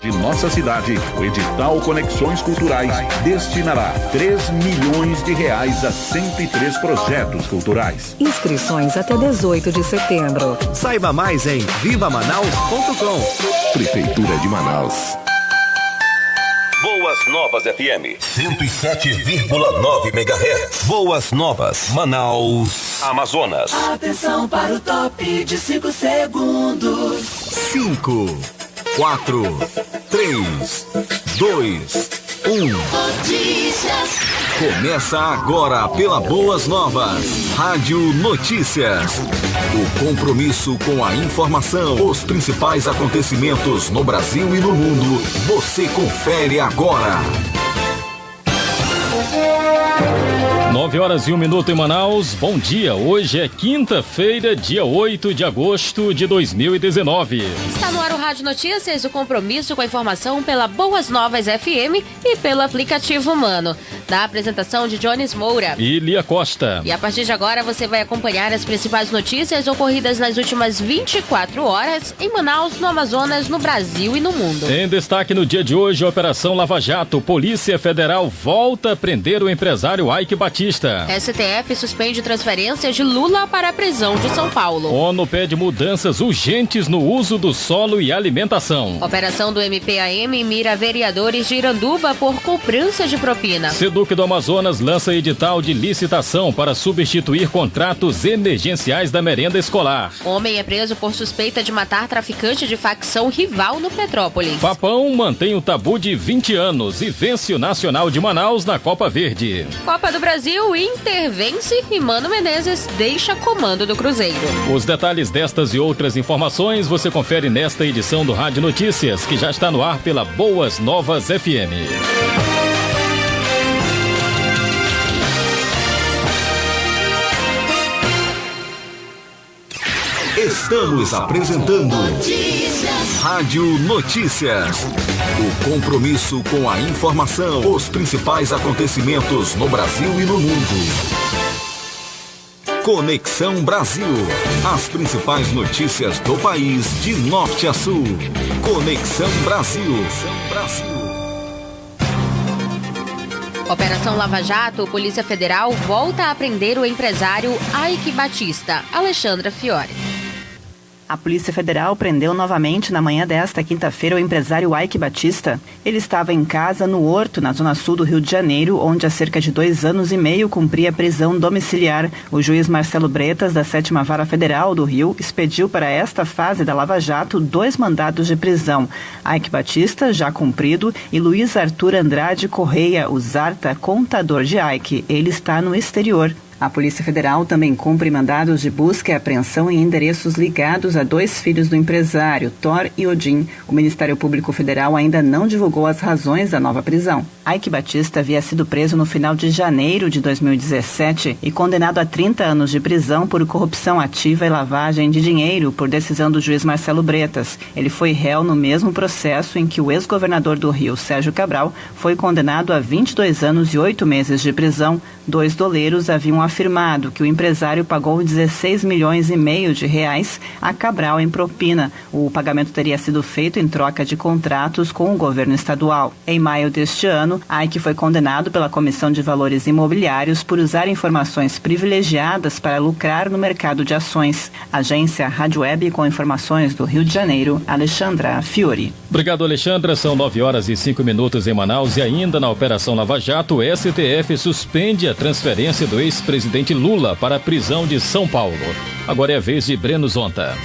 De nossa cidade, o edital Conexões Culturais destinará 3 milhões de reais a 103 projetos culturais. Inscrições até 18 de setembro. Saiba mais em vivamanaus.com. Prefeitura de Manaus. Boas Novas FM 107,9 MHz. Boas Novas, Manaus, Amazonas. Atenção para o top de 5 segundos. 5, 4, 3, 2, 1. Notícias. Começa agora pela Boas Novas. Rádio Notícias. O compromisso com a informação. Os principais acontecimentos no Brasil e no mundo. Você confere agora. 9h01 em Manaus. Bom dia. Hoje é quinta-feira, dia 8 de agosto de 2019. Está no ar o Rádio Notícias, o compromisso com a informação pela Boas Novas FM e pelo aplicativo Humano. Da apresentação de Jones Moura e Lia Costa. E a partir de agora você vai acompanhar as principais notícias ocorridas nas últimas 24 horas em Manaus, no Amazonas, no Brasil e no mundo. Em destaque no dia de hoje, a Operação Lava Jato. Polícia Federal volta a prender o empresário Ike Batista. STF suspende transferência de Lula para a prisão de São Paulo. ONU pede mudanças urgentes no uso do solo e alimentação. Operação do MPAM mira vereadores de Iranduba por cobrança de propina. Seduc do Amazonas lança edital de licitação para substituir contratos emergenciais da merenda escolar. Homem é preso por suspeita de matar traficante de facção rival no Petrópolis. Papão mantém o tabu de 20 anos e vence o Nacional de Manaus na Copa Verde. Copa do Brasil, Inter vence e Mano Menezes deixa comando do Cruzeiro. Os detalhes destas e outras informações você confere nesta edição do Rádio Notícias, que já está no ar pela Boas Novas FM. Estamos apresentando Rádio Notícias. O compromisso com a informação. Os principais acontecimentos no Brasil e no mundo. Conexão Brasil. As principais notícias do país de norte a sul. Conexão Brasil. Operação Lava Jato, Polícia Federal volta a prender o empresário Ike Batista. Alexandra Fiore. A Polícia Federal prendeu novamente na manhã desta quinta-feira o empresário Ike Batista. Ele estava em casa no Horto, na zona sul do Rio de Janeiro, onde há cerca de 2 anos e meio cumpria prisão domiciliar. O juiz Marcelo Bretas, da 7ª Vara Federal do Rio, expediu para esta fase da Lava Jato 2 mandados de prisão. Ike Batista, já cumprido, e Luiz Arthur Andrade Correia, o Zarta, contador de Ike. Ele está no exterior. A Polícia Federal também cumpre mandados de busca e apreensão em endereços ligados a 2 filhos do empresário, Thor e Odin. O Ministério Público Federal ainda não divulgou as razões da nova prisão. Ike Batista havia sido preso no final de janeiro de 2017 e condenado a 30 anos de prisão por corrupção ativa e lavagem de dinheiro por decisão do juiz Marcelo Bretas. Ele foi réu no mesmo processo em que o ex-governador do Rio, Sérgio Cabral, foi condenado a 22 anos e 8 meses de prisão. 2 doleiros haviam afirmado que o empresário pagou 16 milhões e meio de reais a Cabral em propina. O pagamento teria sido feito em troca de contratos com o governo estadual. Em maio deste ano, Ike foi condenado pela Comissão de Valores Imobiliários por usar informações privilegiadas para lucrar no mercado de ações. Agência Rádio Web com informações do Rio de Janeiro, Alexandra Fiore. Obrigado, Alexandra. São 9h05 em Manaus e ainda na Operação Lava Jato, o STF suspende a transferência do ex-presidente Lula para a prisão de São Paulo. Agora é a vez de Breno Zonta.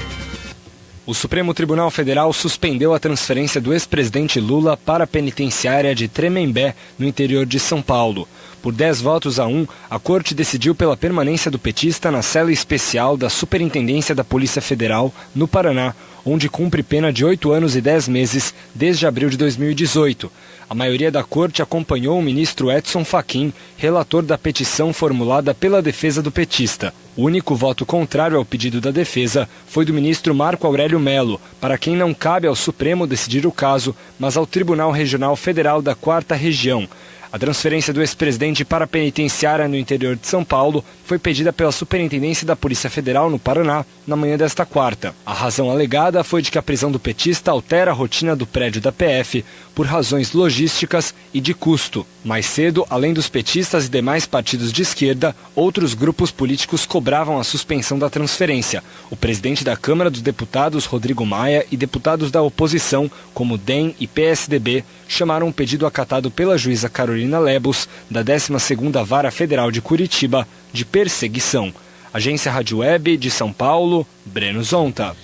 O Supremo Tribunal Federal suspendeu a transferência do ex-presidente Lula para a penitenciária de Tremembé, no interior de São Paulo. Por 10 votos a 1, a Corte decidiu pela permanência do petista na cela especial da Superintendência da Polícia Federal, no Paraná, onde cumpre pena de 8 anos e 10 meses desde abril de 2018. A maioria da Corte acompanhou o ministro Edson Fachin, relator da petição formulada pela defesa do petista. O único voto contrário ao pedido da defesa foi do ministro Marco Aurélio Mello, para quem não cabe ao Supremo decidir o caso, mas ao Tribunal Regional Federal da 4ª Região. A transferência do ex-presidente para a penitenciária no interior de São Paulo foi pedida pela Superintendência da Polícia Federal no Paraná na manhã desta quarta. A razão alegada foi de que a prisão do petista altera a rotina do prédio da PF por razões logísticas e de custo. Mais cedo, além dos petistas e demais partidos de esquerda, outros grupos políticos cobravam a suspensão da transferência. O presidente da Câmara dos Deputados, Rodrigo Maia, e deputados da oposição, como DEM e PSDB, chamaram um pedido acatado pela juíza Carolina Lebos, da 12ª Vara Federal de Curitiba, de perseguição. Agência Rádio Web de São Paulo, Breno Zonta.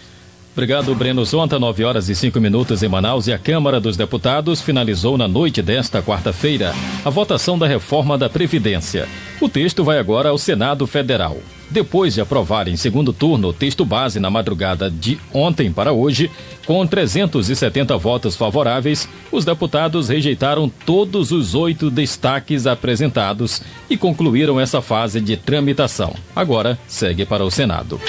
Obrigado, Breno Zonta. 9h05 em Manaus, e a Câmara dos Deputados finalizou na noite desta quarta-feira a votação da reforma da Previdência. O texto vai agora ao Senado Federal. Depois de aprovar em segundo turno o texto base na madrugada de ontem para hoje, com 370 votos favoráveis, os deputados rejeitaram todos os 8 destaques apresentados e concluíram essa fase de tramitação. Agora segue para o Senado.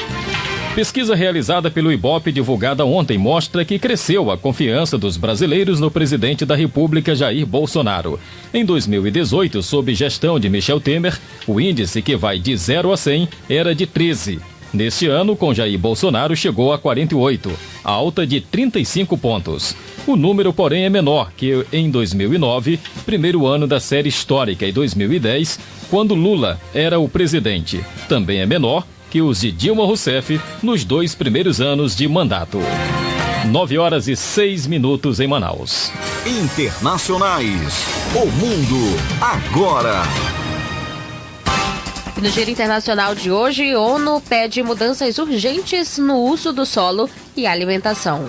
Pesquisa realizada pelo IBOPE divulgada ontem mostra que cresceu a confiança dos brasileiros no presidente da República, Jair Bolsonaro. Em 2018, sob gestão de Michel Temer, o índice, que vai de 0 a 100, era de 13. Neste ano, com Jair Bolsonaro, chegou a 48, alta de 35 pontos. O número, porém, é menor que em 2009, primeiro ano da série histórica, e 2010, quando Lula era o presidente. Também é menor que os de Dilma Rousseff nos 2 primeiros anos de mandato. 9h06 em Manaus. Internacionais. O mundo agora. No Giro Internacional de hoje, ONU pede mudanças urgentes no uso do solo e alimentação.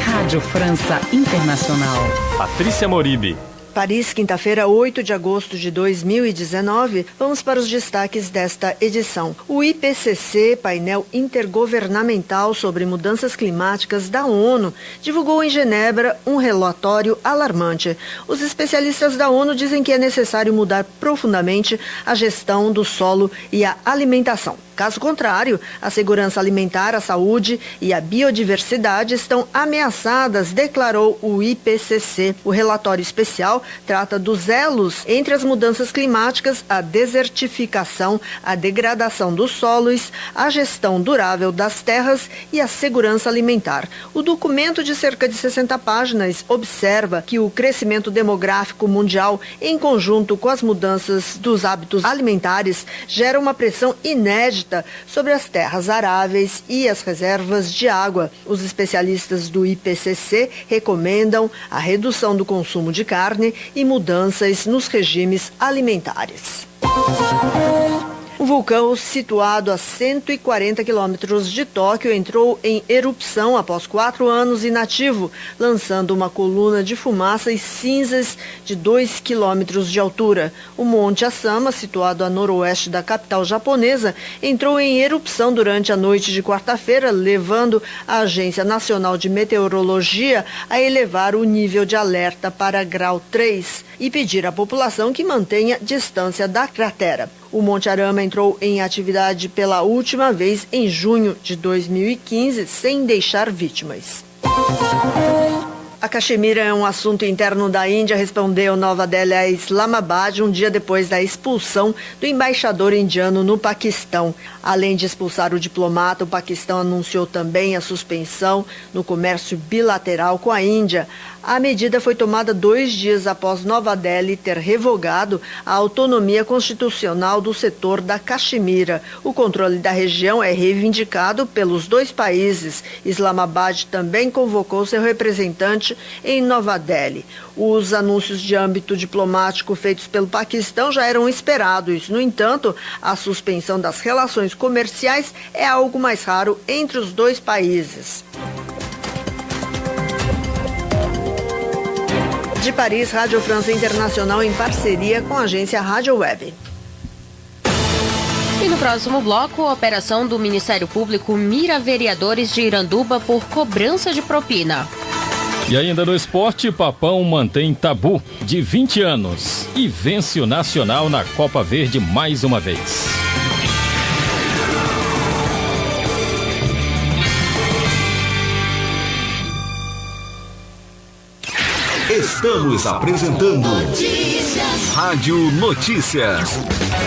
Rádio França Internacional. Patrícia Moribe. Paris, quinta-feira, 8 de agosto de 2019. Vamos para os destaques desta edição. O IPCC, painel intergovernamental sobre mudanças climáticas da ONU, divulgou em Genebra um relatório alarmante. Os especialistas da ONU dizem que é necessário mudar profundamente a gestão do solo e a alimentação. Caso contrário, a segurança alimentar, a saúde e a biodiversidade estão ameaçadas, declarou o IPCC. O relatório especial trata dos elos entre as mudanças climáticas, a desertificação, a degradação dos solos, a gestão durável das terras e a segurança alimentar. O documento, de cerca de 60 páginas, observa que o crescimento demográfico mundial, em conjunto com as mudanças dos hábitos alimentares, gera uma pressão inédita sobre as terras aráveis e as reservas de água. Os especialistas do IPCC recomendam a redução do consumo de carne e mudanças nos regimes alimentares. O vulcão, situado a 140 quilômetros de Tóquio, entrou em erupção após 4 anos inativo, lançando uma coluna de fumaça e cinzas de 2 quilômetros de altura. O Monte Asama, situado a noroeste da capital japonesa, entrou em erupção durante a noite de quarta-feira, levando a Agência Nacional de Meteorologia a elevar o nível de alerta para grau 3 e pedir à população que mantenha distância da cratera. O Monte Arama entrou em atividade pela última vez em junho de 2015, sem deixar vítimas. A Caxemira é um assunto interno da Índia, respondeu Nova Delhi a Islamabad um dia depois da expulsão do embaixador indiano no Paquistão. Além de expulsar o diplomata, o Paquistão anunciou também a suspensão no comércio bilateral com a Índia. A medida foi tomada 2 dias após Nova Delhi ter revogado a autonomia constitucional do setor da Caxemira. O controle da região é reivindicado pelos 2 países. Islamabad também convocou seu representante em Nova Delhi. Os anúncios de âmbito diplomático feitos pelo Paquistão já eram esperados. No entanto, a suspensão das relações comerciais é algo mais raro entre os 2 países. De Paris, Rádio França Internacional em parceria com a agência Rádio Web. E no próximo bloco, a operação do Ministério Público mira vereadores de Iranduba por cobrança de propina. E ainda no esporte, Papão mantém tabu de 20 anos e vence o Nacional na Copa Verde mais uma vez. Estamos apresentando Rádio Notícias.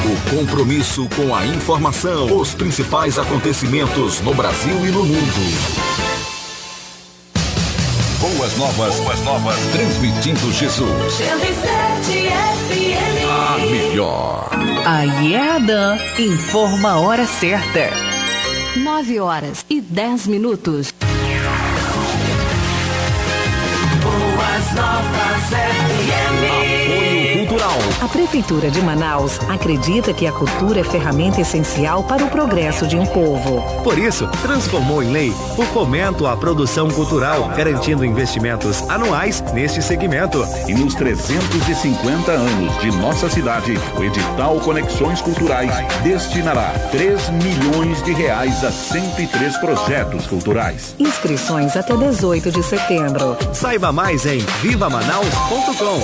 O compromisso com a informação, os principais acontecimentos no Brasil e no mundo. Boas novas, transmitindo Jesus. 107 FM. A melhor. A Ieda informa a hora certa. 9h10. Boas novas FM. Apoio cultural. A Prefeitura de Manaus acredita que a cultura é ferramenta essencial para o progresso de um povo. Por isso, transformou em lei o fomento à produção cultural, garantindo investimentos anuais neste segmento. E nos 350 anos de nossa cidade, o edital Conexões Culturais destinará 3 milhões de reais a 103 projetos culturais. Inscrições até 18 de setembro. Saiba mais em vivamanaus.com.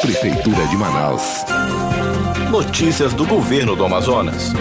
Prefeitura de Manaus. Notícias do governo do Amazonas.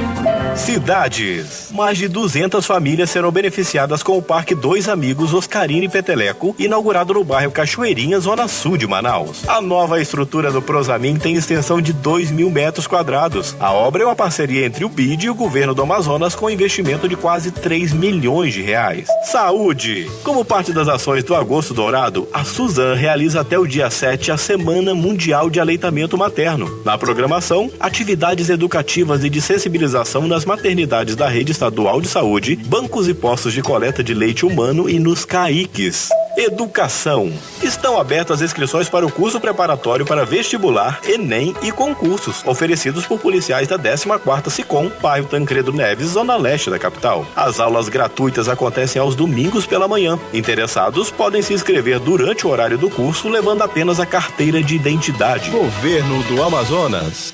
Cidades. Mais de 200 famílias serão beneficiadas com o Parque Dois Amigos Oscarina e Peteleco, inaugurado no bairro Cachoeirinha, zona sul de Manaus. A nova estrutura do Prosamin tem extensão de 2.000 metros quadrados. A obra é uma parceria entre o BID e o governo do Amazonas, com investimento de quase 3 milhões de reais. Saúde. Como parte das ações do Agosto Dourado, a Suzan realiza até o dia 7 a Semana Mundial de Aleitamento Materno. Na programação, atividades educativas e de sensibilização nas maternidades da rede estadual de saúde, bancos e postos de coleta de leite humano e nos CAICs. Educação. Estão abertas as inscrições para o curso preparatório para vestibular, Enem e concursos, oferecidos por policiais da 14ª SICOM, bairro Tancredo Neves, zona leste da capital. As aulas gratuitas acontecem aos domingos pela manhã. Interessados podem se inscrever durante o horário do curso, levando apenas a carteira de identidade. Governo do Amazonas.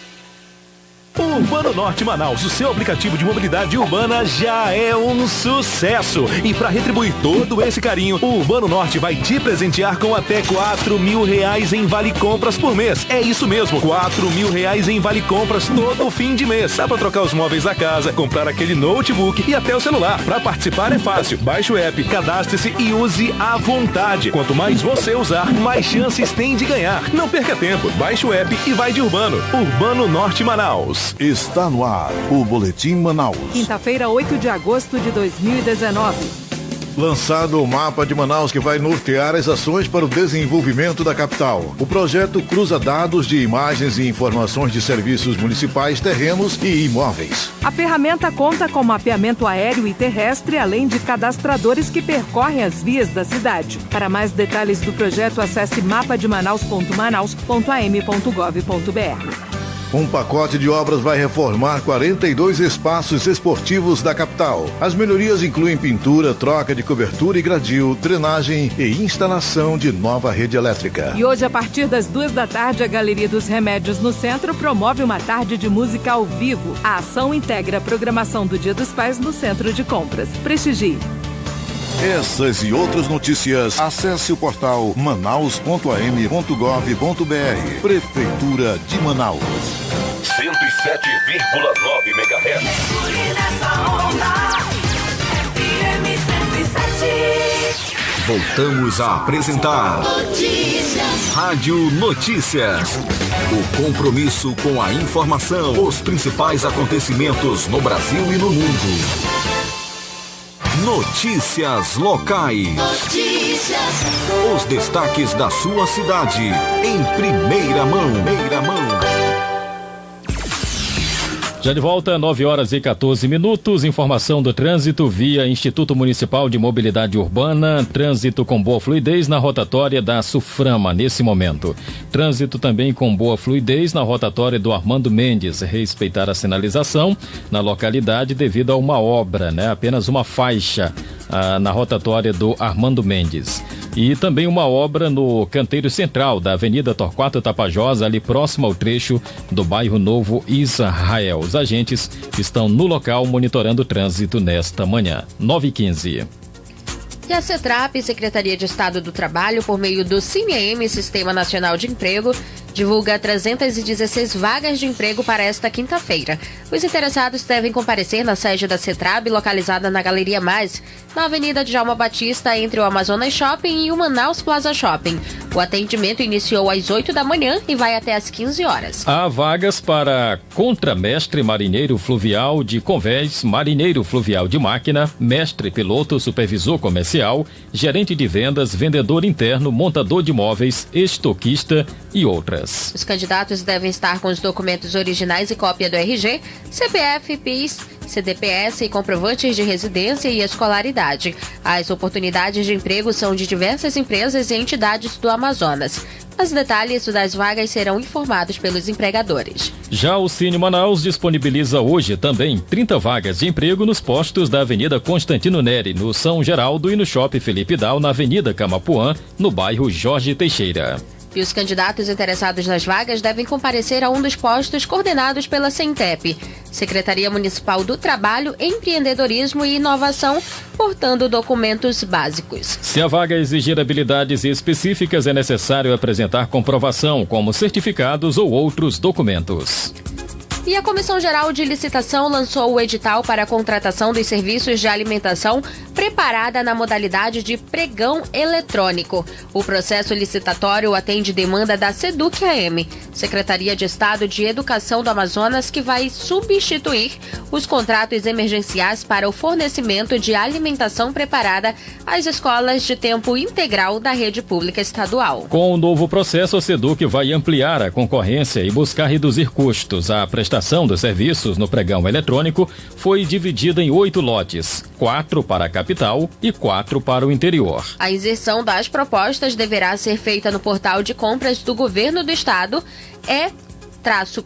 O Urbano Norte Manaus, o seu aplicativo de mobilidade urbana, já é um sucesso. E para retribuir todo esse carinho, o Urbano Norte vai te presentear com até 4 mil reais em vale compras por mês. É isso mesmo, 4 mil reais em vale compras todo fim de mês. Dá para trocar os móveis da casa, comprar aquele notebook e até o celular. Para participar é fácil, baixe o app, cadastre-se e use à vontade. Quanto mais você usar, mais chances tem de ganhar. Não perca tempo, baixe o app e vai de Urbano. Urbano Norte Manaus. Está no ar o Boletim Manaus. Quinta-feira, 8 de agosto de 2019. Lançado o mapa de Manaus que vai nortear as ações para o desenvolvimento da capital. O projeto cruza dados de imagens e informações de serviços municipais, terrenos e imóveis. A ferramenta conta com mapeamento aéreo e terrestre, além de cadastradores que percorrem as vias da cidade. Para mais detalhes do projeto, acesse mapademanaus.manaus.am.gov.br. Um pacote de obras vai reformar 42 espaços esportivos da capital. As melhorias incluem pintura, troca de cobertura e gradil, drenagem e instalação de nova rede elétrica. E hoje, a partir das 2 da tarde, a Galeria dos Remédios no Centro promove uma tarde de música ao vivo. A ação integra a programação do Dia dos Pais no Centro de Compras. Prestigie. Essas e outras notícias, acesse o portal manaus.am.gov.br. Prefeitura de Manaus. 107,9 MHz. Voltamos a apresentar Rádio Notícias. O compromisso com a informação, os principais acontecimentos no Brasil e no mundo. Notícias locais. Os destaques da sua cidade em primeira mão. Já de volta, 9h14. Informação do trânsito via Instituto Municipal de Mobilidade Urbana. Trânsito com boa fluidez na rotatória da Suframa nesse momento. Trânsito também com boa fluidez na rotatória do Armando Mendes. Respeitar a sinalização na localidade devido a uma obra, apenas uma faixa na rotatória do Armando Mendes. E também uma obra no canteiro central da Avenida Torquato Tapajós, ali próximo ao trecho do bairro Novo Israel. Os agentes estão no local monitorando o trânsito nesta manhã. 9h15. E a CETRAP, Secretaria de Estado do Trabalho, por meio do CIMEM, Sistema Nacional de Emprego, divulga 316 vagas de emprego para esta quinta-feira. Os interessados devem comparecer na sede da CETRAB, localizada na Galeria Mais, na Avenida Djalma Batista, entre o Amazonas Shopping e o Manaus Plaza Shopping. O atendimento iniciou às 8 da manhã e vai até às 15 horas. Há vagas para contramestre marinheiro fluvial de convés, marinheiro fluvial de máquina, mestre piloto, supervisor comercial, gerente de vendas, vendedor interno, montador de móveis, estoquista e outras. Os candidatos devem estar com os documentos originais e cópia do RG, CPF, PIS, CDPS e comprovantes de residência e escolaridade. As oportunidades de emprego são de diversas empresas e entidades do Amazonas. Os detalhes das vagas serão informados pelos empregadores. Já o Cine Manaus disponibiliza hoje também 30 vagas de emprego nos postos da Avenida Constantino Neri, no São Geraldo, e no Shopping Felipe Dal, na Avenida Camapuã, no bairro Jorge Teixeira. E os candidatos interessados nas vagas devem comparecer a um dos postos coordenados pela Centep, Secretaria Municipal do Trabalho, Empreendedorismo e Inovação, portando documentos básicos. Se a vaga exigir habilidades específicas, é necessário apresentar comprovação, como certificados ou outros documentos. E a Comissão Geral de Licitação lançou o edital para a contratação dos serviços de alimentação preparada na modalidade de pregão eletrônico. O processo licitatório atende demanda da SEDUC-AM, Secretaria de Estado de Educação do Amazonas, que vai substituir os contratos emergenciais para o fornecimento de alimentação preparada às escolas de tempo integral da rede pública estadual. Com o novo processo, a SEDUC vai ampliar a concorrência e buscar reduzir custos. A prestação dos serviços no pregão eletrônico foi dividida em 8 lotes, 4 para a capital e 4 para o interior. A inserção das propostas deverá ser feita no portal de compras do governo do estado,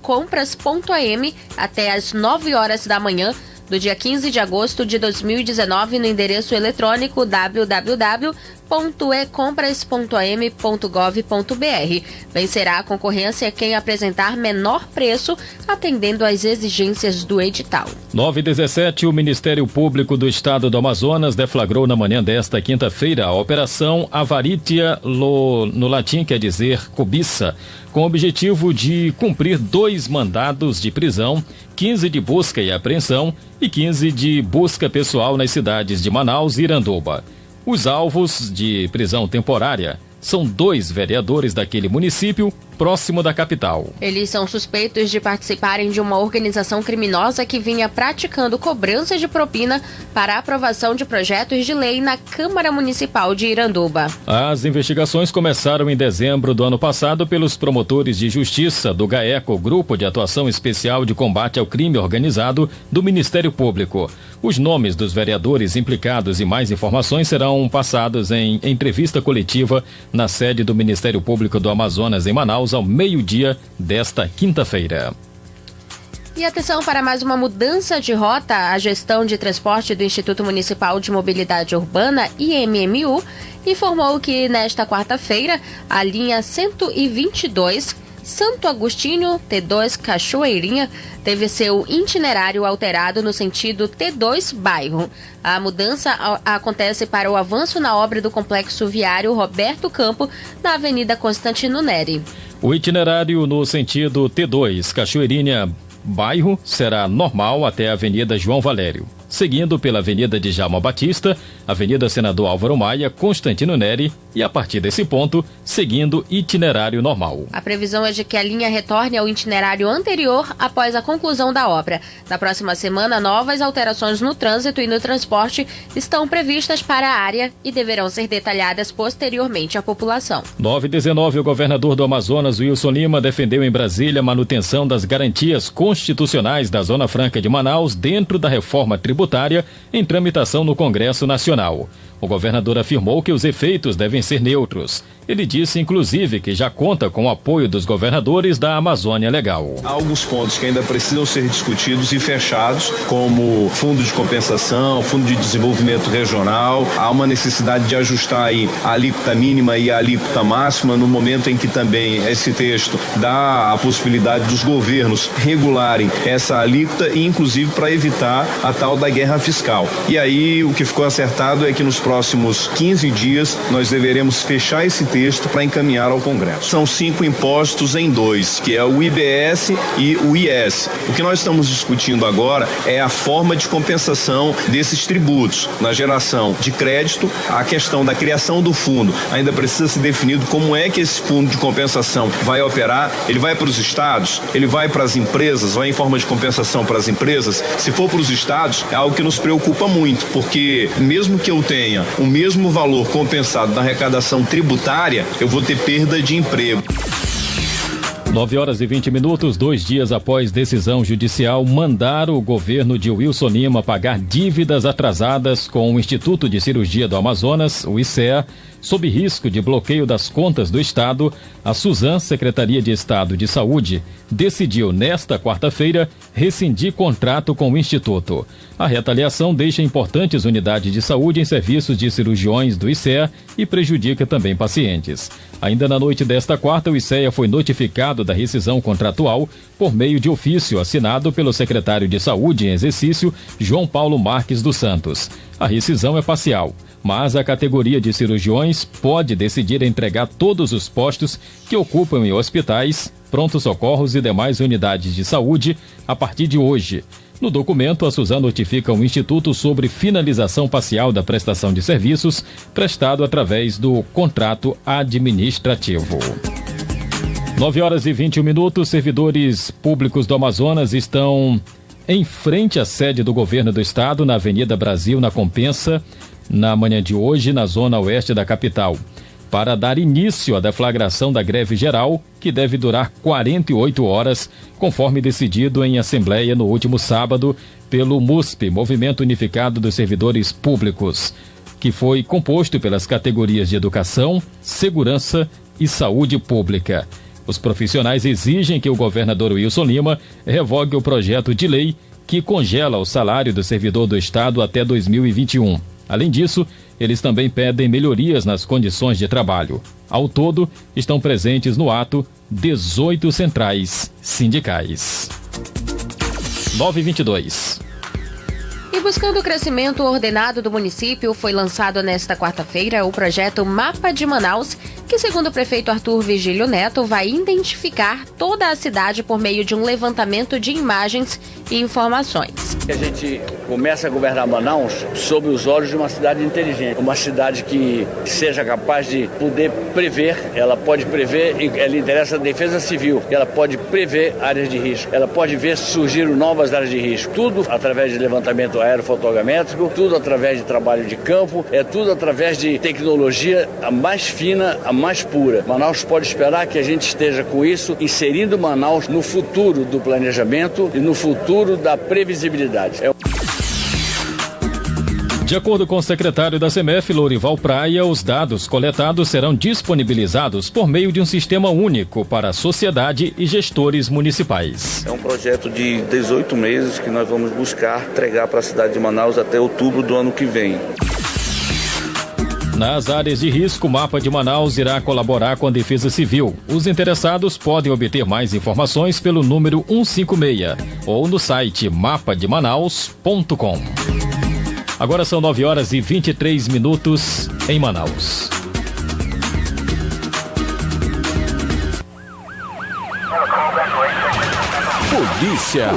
compras.am, até às 9 horas da manhã do dia 15 de agosto de 2019, no endereço eletrônico www.ecompras.am.gov.br. Vencerá a concorrência quem apresentar menor preço, atendendo às exigências do edital. 9h17, o Ministério Público do Estado do Amazonas deflagrou na manhã desta quinta-feira a Operação Avaritia, no latim quer dizer cobiça, com o objetivo de cumprir 2 mandados de prisão, 15 de busca e apreensão e 15 de busca pessoal nas cidades de Manaus e Iranduba. Os alvos de prisão temporária são 2 vereadores daquele município próximo da capital. Eles são suspeitos de participarem de uma organização criminosa que vinha praticando cobrança de propina para a aprovação de projetos de lei na Câmara Municipal de Iranduba. As investigações começaram em dezembro do ano passado pelos promotores de justiça do GAECO, Grupo de Atuação Especial de Combate ao Crime Organizado do Ministério Público. Os nomes dos vereadores implicados e mais informações serão passados em entrevista coletiva na sede do Ministério Público do Amazonas, em Manaus, ao meio-dia desta quinta-feira. E atenção para mais uma mudança de rota. A gestão de transporte do Instituto Municipal de Mobilidade Urbana, IMMU, informou que nesta quarta-feira a linha 122 Santo Agostinho T2 Cachoeirinha teve seu itinerário alterado no sentido T2 Bairro. A mudança acontece para o avanço na obra do complexo viário Roberto Campo, na Avenida Constantino Neri. O itinerário no sentido T2 Cachoeirinha Bairro será normal até a Avenida João Valério, seguindo pela Avenida Djalma Batista, Avenida Senador Álvaro Maia, Constantino Neri e, a partir desse ponto, seguindo itinerário normal. A previsão é de que a linha retorne ao itinerário anterior após a conclusão da obra. Na próxima semana, novas alterações no trânsito e no transporte estão previstas para a área e deverão ser detalhadas posteriormente à população. 9h19, o governador do Amazonas, Wilson Lima, defendeu em Brasília a manutenção das garantias constitucionais da Zona Franca de Manaus dentro da reforma tributária em tramitação no Congresso Nacional. O governador afirmou que os efeitos devem ser neutros. Ele disse, inclusive, que já conta com o apoio dos governadores da Amazônia Legal. Há alguns pontos que ainda precisam ser discutidos e fechados, como fundo de compensação, fundo de desenvolvimento regional. Há uma necessidade de ajustar aí a alíquota mínima e a alíquota máxima, no momento em que também esse texto dá a possibilidade dos governos regularem essa alíquota e, inclusive, para evitar a tal da guerra fiscal. E aí, o que ficou acertado é que nos próximos próximos 15 dias, nós deveremos fechar esse texto para encaminhar ao Congresso. São 5 impostos em 2, que é o IBS e o IS. O que nós estamos discutindo agora é a forma de compensação desses tributos. Na geração de crédito, a questão da criação do fundo ainda precisa ser definido como é que esse fundo de compensação vai operar. Ele vai para os estados? Ele vai para as empresas? Vai em forma de compensação para as empresas? Se for para os estados, é algo que nos preocupa muito, porque mesmo que eu tenha o mesmo valor compensado na arrecadação tributária, eu vou ter perda de emprego. 9h20, 2 dias após decisão judicial mandar o governo de Wilson Lima pagar dívidas atrasadas com o Instituto de Cirurgia do Amazonas, o ICEA, sob risco de bloqueio das contas do Estado, a Suzan, Secretaria de Estado de Saúde, decidiu nesta quarta-feira rescindir contrato com o Instituto. A retaliação deixa importantes unidades de saúde em serviços de cirurgiões do ICEA e prejudica também pacientes. Ainda na noite desta quarta, o ICEA foi notificado da rescisão contratual por meio de ofício assinado pelo secretário de Saúde em exercício, João Paulo Marques dos Santos. A rescisão é parcial, mas a categoria de cirurgiões pode decidir entregar todos os postos que ocupam em hospitais, prontos-socorros e demais unidades de saúde a partir de hoje. No documento, a Suzan notifica o Instituto sobre finalização parcial da prestação de serviços prestado através do contrato administrativo. 9h21, servidores públicos do Amazonas estão em frente à sede do governo do estado, na Avenida Brasil, na Compensa, na manhã de hoje, na zona oeste da capital, para dar início à deflagração da greve geral, que deve durar 48 horas, conforme decidido em assembleia no último sábado pelo MUSP, Movimento Unificado dos Servidores Públicos, que foi composto pelas categorias de educação, segurança e saúde pública. Os profissionais exigem que o governador Wilson Lima revogue o projeto de lei que congela o salário do servidor do Estado até 2021. Além disso, eles também pedem melhorias nas condições de trabalho. Ao todo, estão presentes no ato 18 centrais sindicais. 9h22. E buscando o crescimento ordenado do município, foi lançado nesta quarta-feira o projeto Mapa de Manaus, que, segundo o prefeito Arthur Vigílio Neto, vai identificar toda a cidade por meio de um levantamento de imagens e informações. A gente começa a governar Manaus sob os olhos de uma cidade inteligente, uma cidade que seja capaz de poder prever. Ela pode prever, ela interessa a defesa civil, ela pode prever áreas de risco, ela pode ver se surgiram novas áreas de risco, tudo através de levantamento aerofotogramétrico, tudo através de trabalho de campo, é tudo através de tecnologia a mais fina, a mais pura. Manaus pode esperar que a gente esteja com isso, inserindo Manaus no futuro do planejamento e no futuro da previsibilidade. De acordo com o secretário da CEMEF, Lourival Praia, os dados coletados serão disponibilizados por meio de um sistema único para a sociedade e gestores municipais. É um projeto de 18 meses que nós vamos buscar entregar para a cidade de Manaus até outubro do ano que vem. Nas áreas de risco, o Mapa de Manaus irá colaborar com a Defesa Civil. Os interessados podem obter mais informações pelo número 156 ou no site mapademanaus.com. Agora são 9h23 em Manaus. Polícia.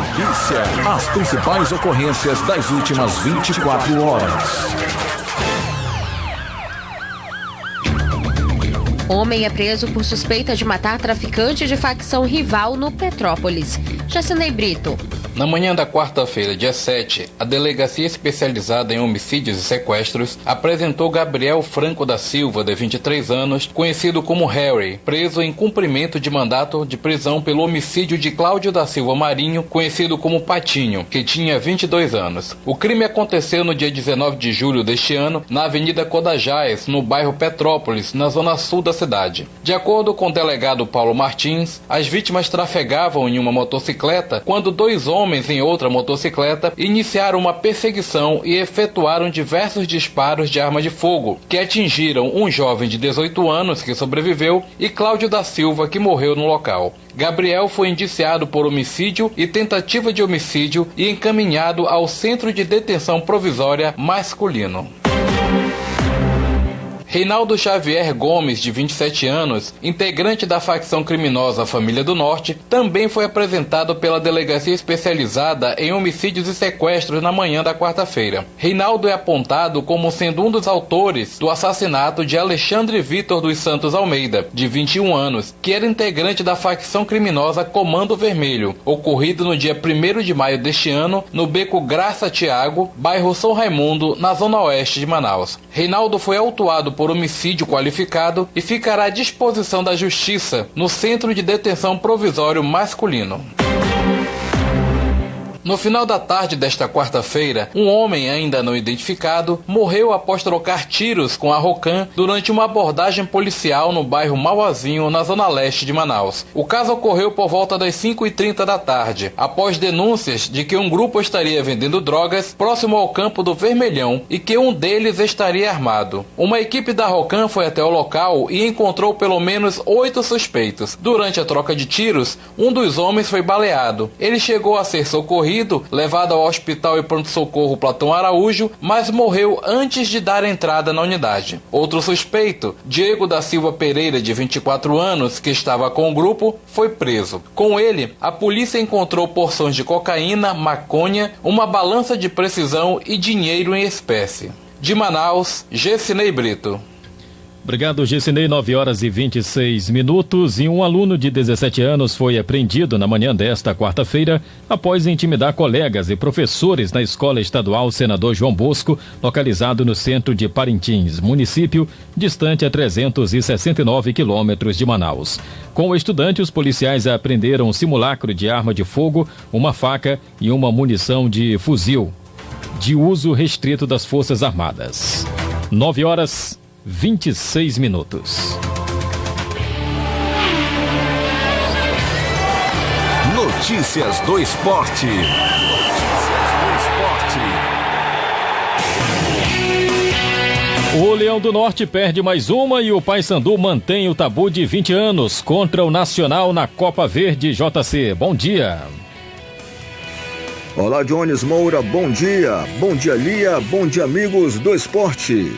As principais ocorrências das últimas 24 horas. Homem é preso por suspeita de matar traficante de facção rival no Petrópolis. Jacinei Brito. Na manhã da quarta-feira, dia 7, a Delegacia Especializada em Homicídios e Sequestros apresentou Gabriel Franco da Silva, de 23 anos, conhecido como Harry, preso em cumprimento de mandato de prisão pelo homicídio de Cláudio da Silva Marinho, conhecido como Patinho, que tinha 22 anos. O crime aconteceu no dia 19 de julho deste ano, na Avenida Codajás, no bairro Petrópolis, na zona sul da cidade. De acordo com o delegado Paulo Martins, as vítimas trafegavam em uma motocicleta quando dois homens em outra motocicleta iniciaram uma perseguição e efetuaram diversos disparos de arma de fogo, que atingiram um jovem de 18 anos que sobreviveu e Cláudio da Silva, que morreu no local. Gabriel foi indiciado por homicídio e tentativa de homicídio e encaminhado ao Centro de Detenção Provisória Masculino. Reinaldo Xavier Gomes, de 27 anos, integrante da facção criminosa Família do Norte, também foi apresentado pela Delegacia Especializada em Homicídios e Sequestros na manhã da quarta-feira. Reinaldo é apontado como sendo um dos autores do assassinato de Alexandre Vitor dos Santos Almeida, de 21 anos, que era integrante da facção criminosa Comando Vermelho, ocorrido no dia 1º de maio deste ano, no beco Graça Tiago, bairro São Raimundo, na zona oeste de Manaus. Reinaldo foi autuado por homicídio qualificado e ficará à disposição da Justiça no Centro de Detenção Provisório Masculino. No final da tarde desta quarta-feira, um homem ainda não identificado morreu após trocar tiros com a Rocan durante uma abordagem policial no bairro Mauazinho, na zona leste de Manaus. O caso ocorreu por volta das 5h30 da tarde, após denúncias de que um grupo estaria vendendo drogas próximo ao campo do Vermelhão e que um deles estaria armado. Uma equipe da Rocan foi até o local e encontrou pelo menos 8 suspeitos. Durante a troca de tiros, um dos homens foi baleado. Ele chegou a ser socorrido, levado ao hospital e pronto-socorro Platão Araújo, mas morreu antes de dar entrada na unidade. Outro suspeito, Diego da Silva Pereira, de 24 anos, que estava com o grupo, foi preso. Com ele, a polícia encontrou porções de cocaína, maconha, uma balança de precisão e dinheiro em espécie. De Manaus, Gessinei Brito. Obrigado, Gessinei. 9h26 e um aluno de 17 anos foi apreendido na manhã desta quarta-feira após intimidar colegas e professores na Escola Estadual Senador João Bosco, localizado no centro de Parintins, município distante a 369 quilômetros de Manaus. Com o estudante, os policiais apreenderam um simulacro de arma de fogo, uma faca e uma munição de fuzil de uso restrito das Forças Armadas. 9h26. Notícias do Esporte. O Leão do Norte perde mais uma e o Paysandu mantém o tabu de 20 anos contra o Nacional na Copa Verde JC. Bom dia. Olá, Jones Moura, bom dia. Bom dia, Lia. Bom dia, amigos do esporte.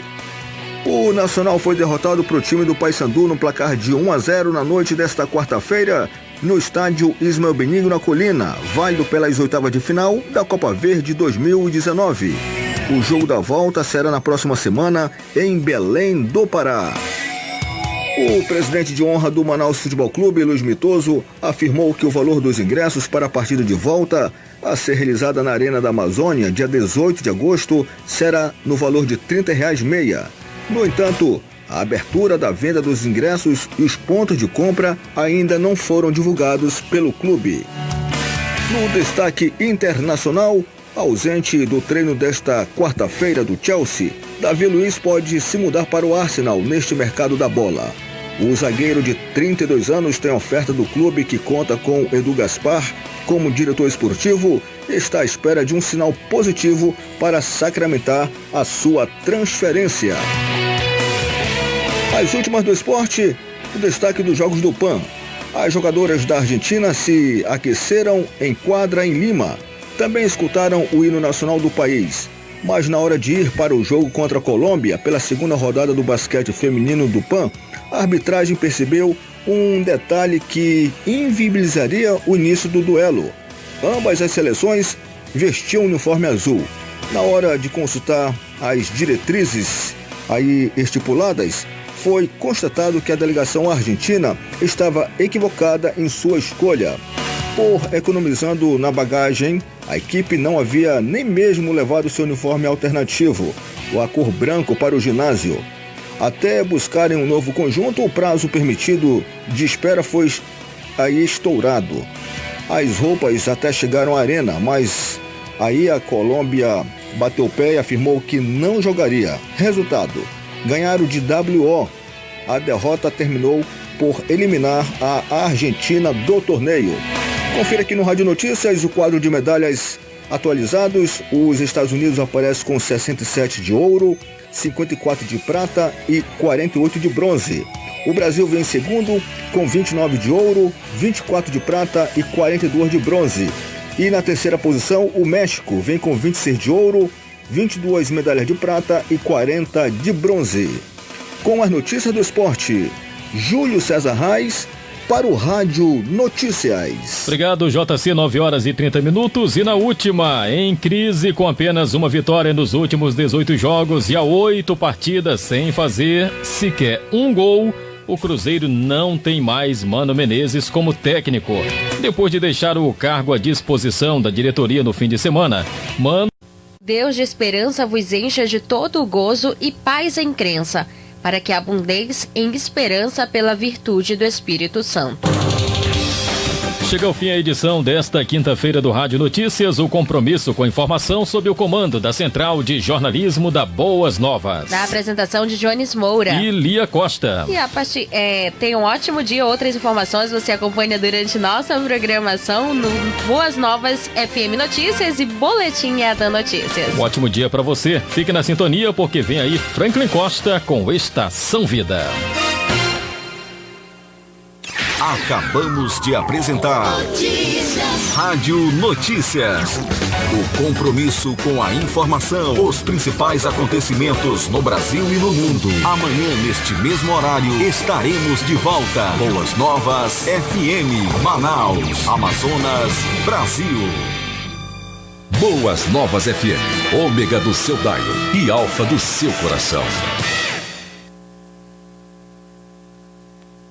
O Nacional foi derrotado para o time do Paysandu no placar de 1-0 na noite desta quarta-feira no estádio Ismael Benigno na Colina, válido pelas oitavas de final da Copa Verde 2019. O jogo da volta será na próxima semana em Belém do Pará. O presidente de honra do Manaus Futebol Clube, Luiz Mitoso, afirmou que o valor dos ingressos para a partida de volta a ser realizada na Arena da Amazônia, dia 18 de agosto, será no valor de R$30 meia. No entanto, a abertura da venda dos ingressos e os pontos de compra ainda não foram divulgados pelo clube. No destaque internacional, ausente do treino desta quarta-feira do Chelsea, Davi Luiz pode se mudar para o Arsenal neste mercado da bola. O zagueiro de 32 anos tem oferta do clube que conta com Edu Gaspar como diretor esportivo e está à espera de um sinal positivo para sacramentar a sua transferência. As últimas do esporte, o destaque dos Jogos do PAN. As jogadoras da Argentina se aqueceram em quadra em Lima. Também escutaram o hino nacional do país. Mas na hora de ir para o jogo contra a Colômbia, pela segunda rodada do basquete feminino do PAN, a arbitragem percebeu um detalhe que inviabilizaria o início do duelo. Ambas as seleções vestiam o uniforme azul. Na hora de consultar as diretrizes aí estipuladas, foi constatado que a delegação argentina estava equivocada em sua escolha. Por economizando na bagagem, a equipe não havia nem mesmo levado seu uniforme alternativo, a cor branco, para o ginásio. Até buscarem um novo conjunto, o prazo permitido de espera foi aí estourado. As roupas até chegaram à arena, mas aí a Colômbia bateu o pé e afirmou que não jogaria. Resultado: ganharam de WO. A derrota terminou por eliminar a Argentina do torneio. Confira aqui no Rádio Notícias o quadro de medalhas atualizados. Os Estados Unidos aparecem com 67 de ouro, 54 de prata e 48 de bronze. O Brasil vem em segundo com 29 de ouro, 24 de prata e 42 de bronze. E na terceira posição, o México vem com 26 de ouro, 22 medalhas de prata e 40 de bronze. Com as notícias do esporte, Júlio César Reis para o Rádio Notícias. Obrigado, JC, 9h30. E na última, em crise com apenas uma vitória nos últimos 18 jogos e a 8 partidas sem fazer sequer um gol, o Cruzeiro não tem mais Mano Menezes como técnico. Depois de deixar o cargo à disposição da diretoria no fim de semana, Deus de esperança vos encha de todo o gozo e paz em crença, para que abundeis em esperança pela virtude do Espírito Santo. Chega ao fim a edição desta quinta-feira do Rádio Notícias, o compromisso com informação sob o comando da Central de Jornalismo da Boas Novas. Na apresentação de Jones Moura e Lia Costa. E tenha um ótimo dia. Outras informações você acompanha durante nossa programação no Boas Novas FM Notícias e Boletim EDA Notícias. Um ótimo dia para você. Fique na sintonia porque vem aí Franklin Costa com Estação Vida. Acabamos de apresentar Rádio Notícias. O compromisso com a informação, os principais acontecimentos no Brasil e no mundo. Amanhã, neste mesmo horário, estaremos de volta. Boas Novas FM, Manaus, Amazonas, Brasil. Boas Novas FM, ômega do seu dial e alfa do seu coração.